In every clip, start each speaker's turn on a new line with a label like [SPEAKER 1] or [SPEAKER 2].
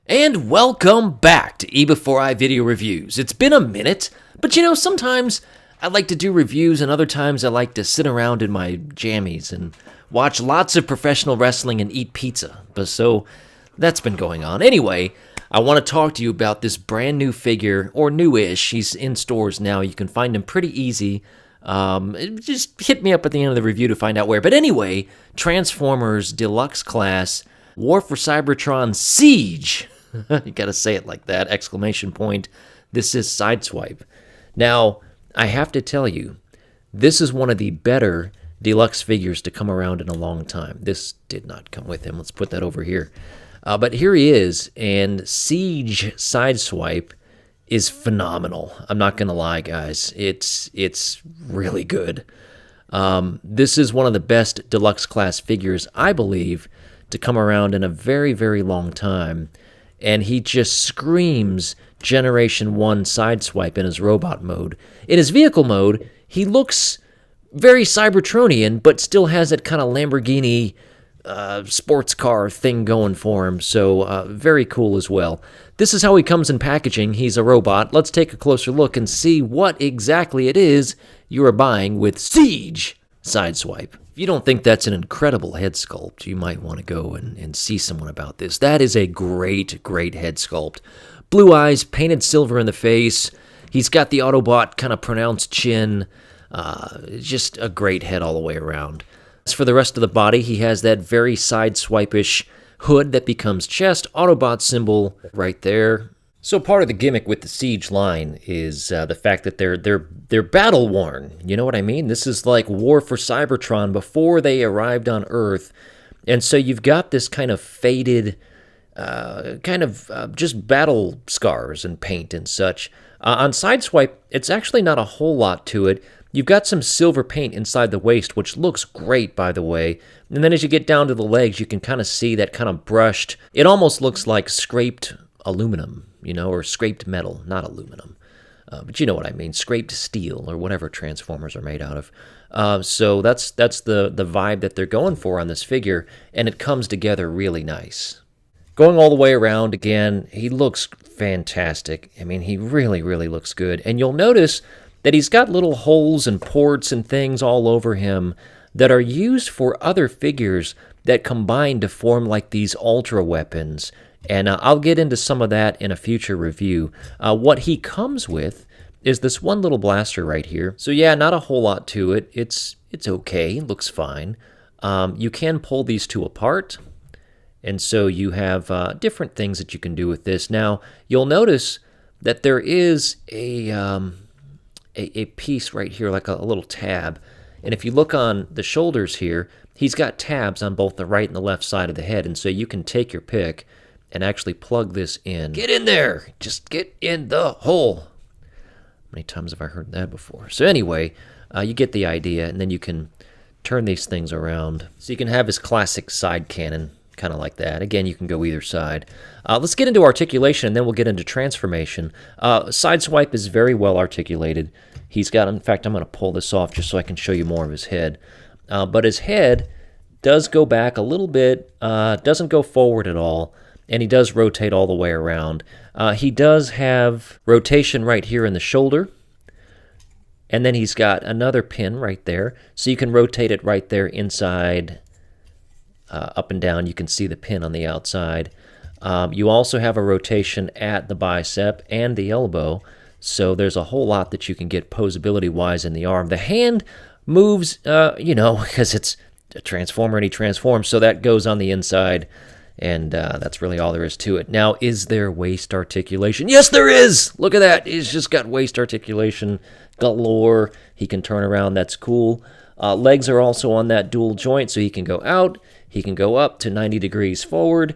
[SPEAKER 1] And welcome back to eBEFOREi Video Reviews. It's been a minute, but sometimes I like to do reviews and other times I like to sit around in my jammies and watch lots of professional wrestling and eat pizza. So that's been going on. Anyway, I want to talk to you about this brand new figure, or newish. He's in stores now. You can find him pretty easy. Just hit me up at the end of the review to find out where. But anyway, Transformers Deluxe Class War for Cybertron Siege. You gotta say it like that, exclamation point. This is Sideswipe. Now, I have to tell you, this is one of the better deluxe figures to come around in a long time. This did not come with him. Let's put that over here. But here he is, and Siege Sideswipe is phenomenal. I'm not gonna lie, guys. It's really good. This is one of the best deluxe class figures, I believe, to come around in a very, very long time. And he just screams Generation 1 Sideswipe in his robot mode. In his vehicle mode, he looks very Cybertronian, but still has that kind of Lamborghini sports car thing going for him. So very cool as well. This is how he comes in packaging. He's a robot. Let's take a closer look and see what exactly it is you are buying with Siege Sideswipe. If you don't think that's an incredible head sculpt, you might want to go and see someone about this. That is a great, great head sculpt. Blue eyes, painted silver in the face. He's got the Autobot kind of pronounced chin. Just a great head all the way around. As for the rest of the body, he has that very Sideswipe-ish hood that becomes chest, Autobot symbol right there. So part of the gimmick with the Siege line is the fact that they're battle worn. You know what I mean? This is like War for Cybertron before they arrived on Earth, and so you've got this kind of faded, just battle scars and paint and such. On Sideswipe, it's actually not a whole lot to it. You've got some silver paint inside the waist, which looks great, by the way. And then as you get down to the legs, you can kind of see that kind of brushed. It almost looks like scraped aluminum, or scraped metal, not aluminum. But you know what I mean, scraped steel or whatever Transformers are made out of. So that's the vibe that they're going for on this figure, and it comes together really nice. Going all the way around, again, he looks fantastic. I mean, he really, really looks good. And you'll notice that he's got little holes and ports and things all over him that are used for other figures that combine to form like these ultra weapons. And I'll get into some of that in a future review. What he comes with is this one little blaster right here. So yeah, not a whole lot to it. It's okay, looks fine. You can pull these two apart, and so you have different things that you can do with this. Now, you'll notice that there is a piece right here, like a little tab. And if you look on the shoulders here, he's got tabs on both the right and the left side of the head, and so you can take your pick and actually plug this in. Get in there! Just get in the hole! How many times have I heard that before? So anyway, you get the idea, and then you can turn these things around. So you can have his classic side cannon, kind of like that. Again, you can go either side. Let's get into articulation, and then we'll get into transformation. Sideswipe is very well articulated. He's got, in fact, I'm going to pull this off just so I can show you more of his head. But his head does go back a little bit, doesn't go forward at all, and he does rotate all the way around. He does have rotation right here in the shoulder, and then he's got another pin right there, so you can rotate it right there inside, up and down. You can see the pin on the outside. You also have a rotation at the bicep and the elbow, so there's a whole lot that you can get posability-wise in the arm. The hand moves, because it's a Transformer and he transforms, so that goes on the inside. And that's really all there is to it. Now, is there waist articulation? Yes, there is! Look at that. He's just got waist articulation galore. He can turn around. That's cool. Legs are also on that dual joint, so he can go out. He can go up to 90 degrees forward,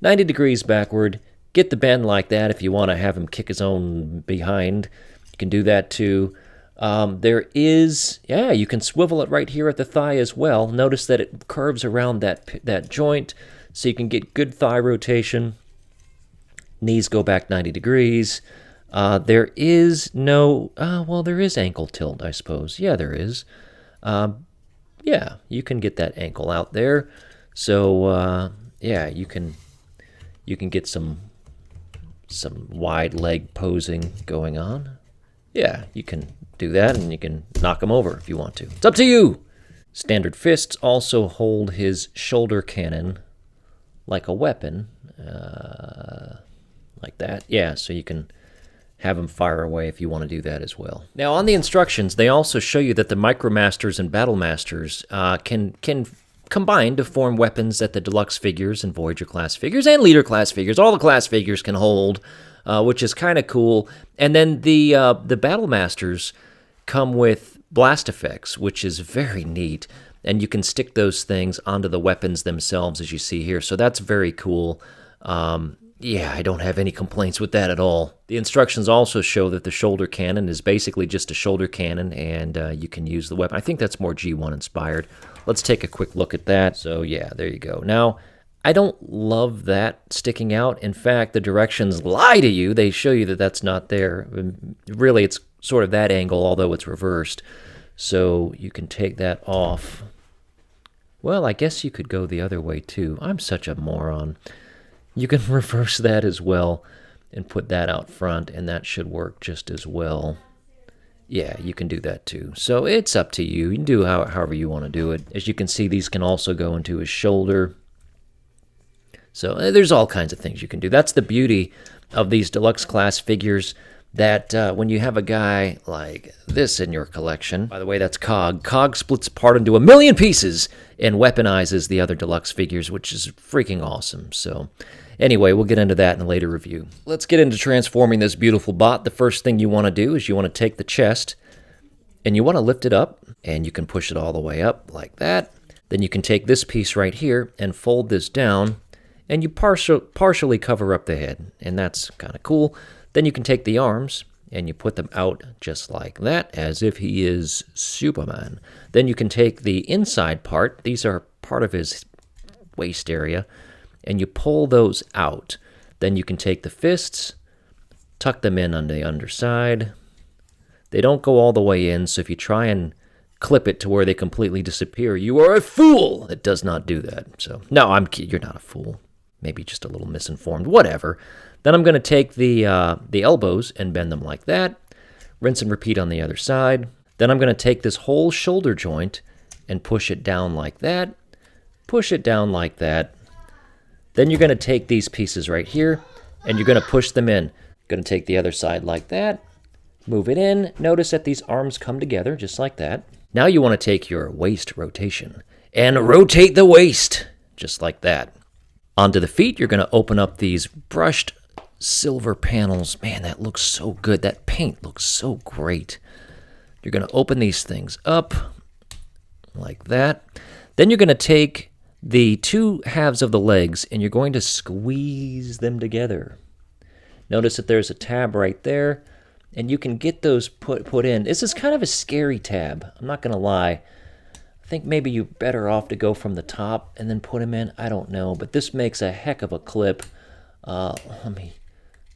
[SPEAKER 1] 90 degrees backward. Get the bend like that if you want to have him kick his own behind. You can do that too. There is, you can swivel it right here at the thigh as well. Notice that it curves around that joint, so you can get good thigh rotation. Knees go back 90 degrees. There is no, there is ankle tilt, I suppose. Yeah, there is. You can get that ankle out there. So, you can get some Some wide leg posing going on. Yeah, you can do that, and you can knock him over if you want to. It's up to you! Standard fists also hold his shoulder cannon like a weapon. Like that. Yeah, so you can have him fire away if you want to do that as well. Now, on the instructions, they also show you that the Micromasters and Battlemasters can combine to form weapons that the Deluxe figures and Voyager class figures and Leader class figures, all the class figures can hold, which is kind of cool. And then the Battlemasters come with blast effects, which is very neat. And you can stick those things onto the weapons themselves, as you see here. So that's very cool. Yeah, I don't have any complaints with that at all. The instructions also show that the shoulder cannon is basically just a shoulder cannon, and you can use the weapon. I think that's more G1 inspired. Let's take a quick look at that. So yeah, there you go. Now, I don't love that sticking out. In fact, the directions lie to you. They show you that that's not there. Really, it's sort of that angle, although it's reversed. So you can take that off. Well, I guess you could go the other way too. I'm such a moron. You can reverse that as well and put that out front, and that should work just as well. Yeah, you can do that too. So it's up to you. You can do however you want to do it. As you can see, these can also go into his shoulder. So there's all kinds of things you can do. That's the beauty of these Deluxe class figures, that when you have a guy like this in your collection, by the way, that's Cog. Cog splits apart into a million pieces and weaponizes the other Deluxe figures, which is freaking awesome. So anyway, we'll get into that in a later review. Let's get into transforming this beautiful bot. The first thing you want to do is you want to take the chest and you want to lift it up, and you can push it all the way up like that. Then you can take this piece right here and fold this down, and you partially cover up the head, and that's kind of cool. Then you can take the arms and you put them out just like that, as if he is Superman. Then you can take the inside part, these are part of his waist area, and you pull those out. Then you can take the fists, tuck them in on the underside. They don't go all the way in, so if you try and clip it to where they completely disappear, you are a fool! It does not do that. So, no, I'm kidding. You're not a fool. Maybe just a little misinformed. Whatever. Then I'm going to take the elbows and bend them like that. Rinse and repeat on the other side. Then I'm going to take this whole shoulder joint and push it down like that. Push it down like that. Then you're going to take these pieces right here, and you're going to push them in. Going to take the other side like that. Move it in. Notice that these arms come together just like that. Now you want to take your waist rotation and rotate the waist just like that. Onto the feet, you're going to open up these brushed silver panels. Man, that looks so good. That paint looks so great. You're going to open these things up like that. Then you're going to take the two halves of the legs and you're going to squeeze them together. Notice that there's a tab right there, and you can get those put in. This is kind of a scary tab, I'm not going to lie. I think maybe you're better off to go from the top and then put them in. I don't know, but this makes a heck of a clip. Let me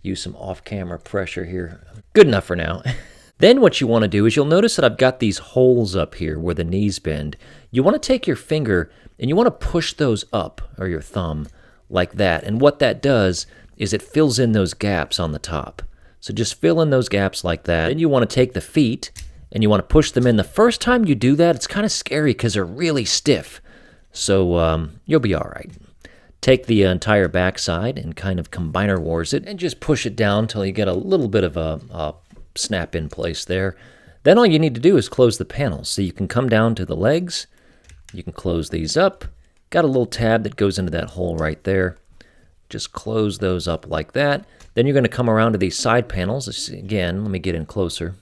[SPEAKER 1] use some off-camera pressure here. Good enough for now. Then what you want to do is you'll notice that I've got these holes up here where the knees bend. You want to take your finger and you want to push those up, or your thumb, like that. And what that does is it fills in those gaps on the top. So just fill in those gaps like that. Then you want to take the feet and you want to push them in. The first time you do that, it's kind of scary because they're really stiff. So you'll be all right. Take the entire backside and kind of combiner wars it and just push it down until you get a little bit of a snap in place there. Then all you need to do is close the panels. So you can come down to the legs. You can close these up. Got a little tab that goes into that hole right there. Just close those up like that. Then you're going to come around to these side panels. Again, let me get in closer.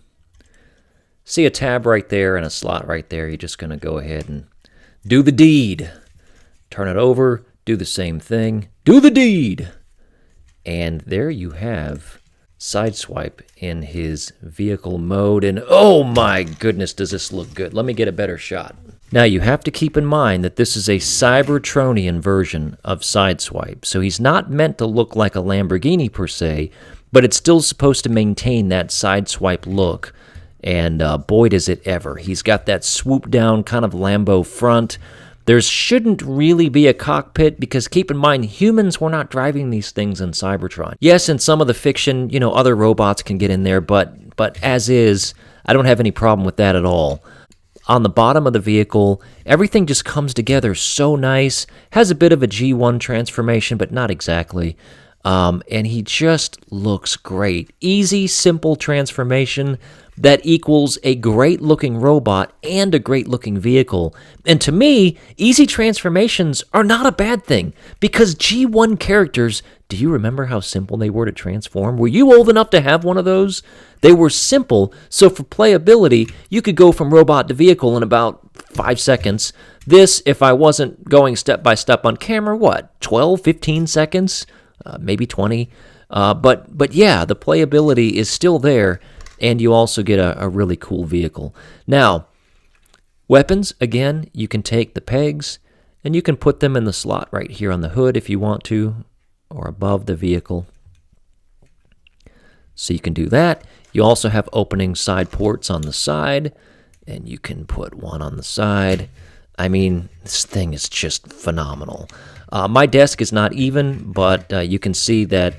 [SPEAKER 1] See a tab right there and a slot right there. You're just going to go ahead and do the deed. Turn it over, do the same thing, do the deed. And there you have Sideswipe in his vehicle mode. And oh my goodness, does this look good. Let me get a better shot. Now you have to keep in mind that this is a Cybertronian version of Sideswipe. So he's not meant to look like a Lamborghini per se, but it's still supposed to maintain that Sideswipe look. And boy, does it ever. He's got that swoop down kind of Lambo front. There shouldn't really be a cockpit because keep in mind, humans were not driving these things in Cybertron. Yes, in some of the fiction, other robots can get in there, but as is, I don't have any problem with that at all. On the bottom of the vehicle, everything just comes together so nice. Has a bit of a G1 transformation, but not exactly. And he just looks great. Easy, simple transformation that equals a great-looking robot and a great-looking vehicle. And to me, easy transformations are not a bad thing, because G1 characters, do you remember how simple they were to transform? Were you old enough to have one of those? They were simple, so for playability, you could go from robot to vehicle in about 5 seconds. This, if I wasn't going step by step on camera, 12, 15 seconds? Maybe 20. But yeah, the playability is still there, and you also get a really cool vehicle. Now, weapons, again, you can take the pegs, and you can put them in the slot right here on the hood if you want to, or above the vehicle. So you can do that. You also have opening side ports on the side, and you can put one on the side. I mean, this thing is just phenomenal. My desk is not even, but you can see that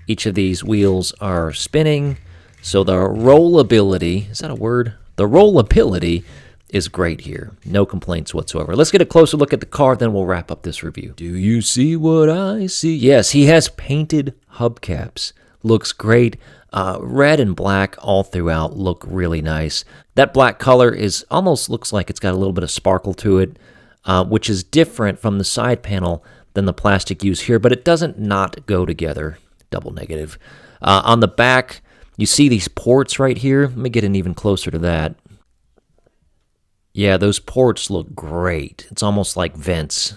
[SPEAKER 1] each of these wheels are spinning. So the rollability, is that a word? The rollability is great here. No complaints whatsoever. Let's get a closer look at the car, then we'll wrap up this review. Do you see what I see? Yes, he has painted hubcaps. Looks great. Red and black all throughout look really nice. That black color is almost looks like it's got a little bit of sparkle to it, which is different from the side panel than the plastic used here, but it doesn't not go together. Double negative. On the back, you see these ports right here. Let me get in even closer to that. Yeah, those ports look great. It's almost like vents.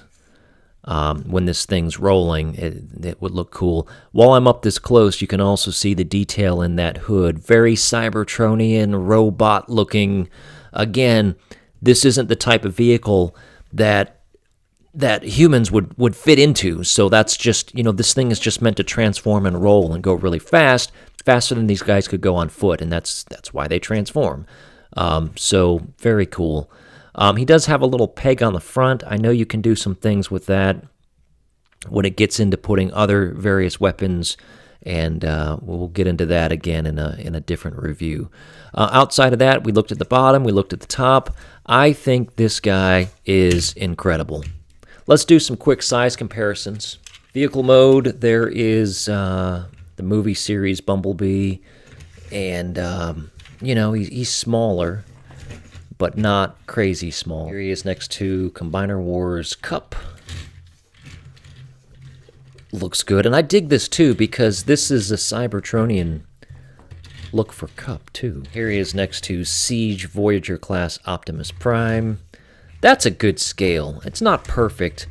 [SPEAKER 1] When this thing's rolling, it would look cool. While I'm up this close, you can also see the detail in that hood. Very Cybertronian, robot-looking. Again, this isn't the type of vehicle that humans would fit into. So that's just, this thing is just meant to transform and roll and go really fast, faster than these guys could go on foot, and that's why they transform. So very cool. He does have a little peg on the front. I know you can do some things with that when it gets into putting other various weapons, and we'll get into that again in a different review. Outside of that, we looked at the bottom, we looked at the top. I think this guy is incredible. Let's do some quick size comparisons. Vehicle mode, there is the movie series Bumblebee, and he's smaller, but not crazy small. Here he is next to Combiner Wars Cup. Looks good, and I dig this too because this is a Cybertronian look for Cup too. Here he is next to Siege Voyager class Optimus Prime. That's a good scale. It's not perfect,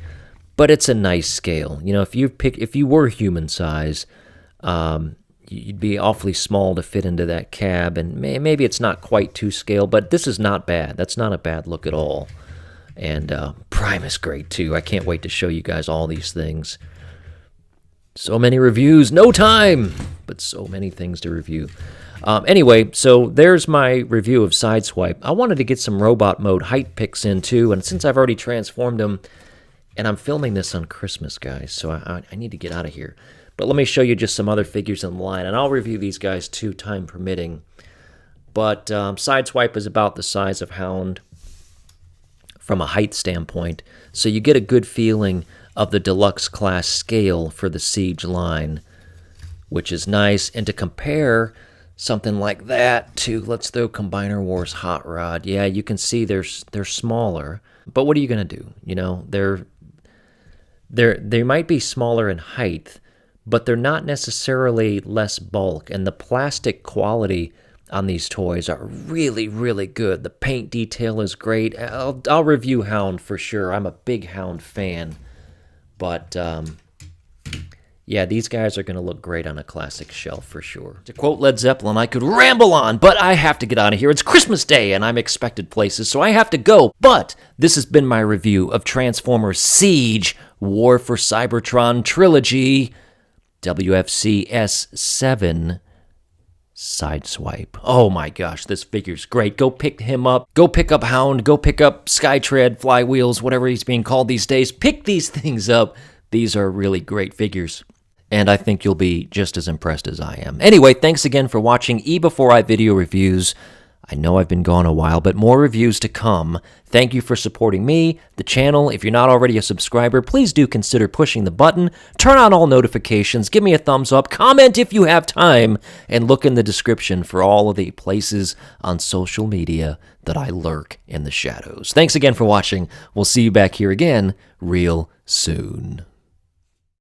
[SPEAKER 1] but it's a nice scale. If you were human size, you'd be awfully small to fit into that cab, and maybe it's not quite to scale, but this is not bad. That's not a bad look at all. And Prime is great too. I can't wait to show you guys all these things. So many reviews, no time, but so many things to review. Anyway, so there's my review of Sideswipe. I wanted to get some robot mode height pics in too, and since I've already transformed them, and I'm filming this on Christmas, guys, so I need to get out of here. But let me show you just some other figures in the line, and I'll review these guys too, time permitting. But Sideswipe is about the size of Hound from a height standpoint, so you get a good feeling of the Deluxe class scale for the Siege line, which is nice. And to compare something like that to, let's throw Combiner Wars Hot Rod. Yeah, you can see they're smaller, but what are you going to do? They might be smaller in height, but they're not necessarily less bulk, and the plastic quality on these toys are really, really good. The paint detail is great. I'll review Hound for sure. I'm a big Hound fan, but yeah, these guys are going to look great on a classic shelf for sure. To quote Led Zeppelin, I could ramble on, but I have to get out of here. It's Christmas Day, and I'm expected places, so I have to go. But this has been my review of Transformers Siege War for Cybertron Trilogy, WFC S7 Sideswipe. Oh my gosh, this figure's great. Go pick him up. Go pick up Hound. Go pick up Skytread, Flywheels, whatever he's being called these days. Pick these things up. These are really great figures. And I think you'll be just as impressed as I am. Anyway, thanks again for watching eBEFOREi video reviews. I know I've been gone a while, but more reviews to come. Thank you for supporting me, the channel. If you're not already a subscriber, please do consider pushing the button, turn on all notifications, give me a thumbs up, comment if you have time, and look in the description for all of the places on social media that I lurk in the shadows. Thanks again for watching. We'll see you back here again real soon.